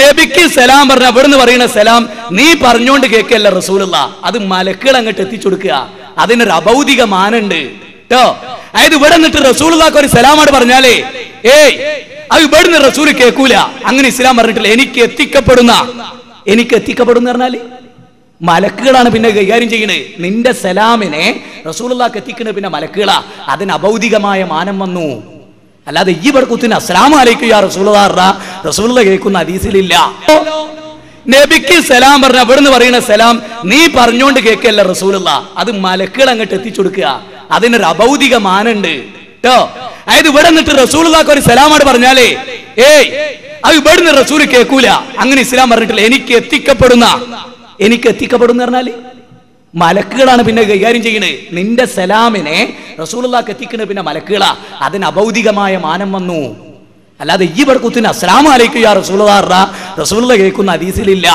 നബിക്ക് സലാം പറഞ്ഞ അവിടുന്ന് പറയുന്ന സലാം നീ പറഞ്ഞോണ്ട് കേൾക്കല്ല റസൂലുള്ള, അത് മലക്കുകൾ അങ്ങോട്ട് എത്തിച്ചു കൊടുക്കുക. അതിനൊരു അഭൗതിക മാനുണ്ട് കേട്ടോ. അതായത് ഇവിടെ നിന്നിട്ട് റസൂലുള്ളാഹിക്ക് ഒരു സലാമാണ് പറഞ്ഞാലേ അത് ഇവിടുന്ന് റസൂൽ കേൾക്കൂല. അങ്ങനെ ഇസ്ലാം പറഞ്ഞിട്ടില്ല. എനിക്ക് എത്തിക്കപ്പെടുന്ന പറഞ്ഞാല് മലക്കുകളാണ് പിന്നെ കൈകാര്യം ചെയ്യണേ. നിന്റെ സലാമിനെ റസൂലുള്ളാഹിക്ക് എത്തിക്കണ പിന്നെ മലക്കുകളാ. അതിന് അഭൗതികമായ മാനം വന്നു. അല്ലാതെ ഈ ബർക്കുത്തിന് അസ്സലാമു അലൈക്കും യാ റസൂലുള്ളാഹി റസൂലുള്ള കേൾക്കുന്ന ഹദീസിലില്ല. നബിക്ക് സലാം പറഞ്ഞ അവിടുന്ന് പറയുന്ന സലാം നീ പറഞ്ഞോണ്ട് കേൾക്കല്ല റസൂലുള്ള, അത് മലക്കുകൾ അങ്ങോട്ട് എത്തിച്ചു കൊടുക്കുക. അതിനൊരു അഭൗതിക മാനുണ്ട് കേട്ടോ. അതായത് ഇവിടെ നിന്നിട്ട് റസൂലുള്ളാഹിക്ക് ഒരു സലാമാണ് പറഞ്ഞാലേ അത് ഇവിടുന്ന് റസൂൽ കേൾക്കൂല. അങ്ങനെ ഇസ്ലാം പറഞ്ഞിട്ടില്ല. എനിക്ക് എത്തിക്കപ്പെടുന്ന പറഞ്ഞാല് മലക്കുകളാണ് പിന്നെ കൈകാര്യം ചെയ്യണേ. നിന്റെ സലാമിനെ റസൂലുള്ളാഹിക്ക് എത്തിക്കണ പിന്നെ മലക്കുകളാ. അതിന് അഭൗതികമായ മാനം വന്നു. അല്ലാതെ ഈ ബർക്കുത്തിന് അസ്സലാമു അലൈക്കും യാ റസൂലുള്ളാഹി റസൂലുള്ള കേൾക്കുന്ന ഹദീസിലില്ല.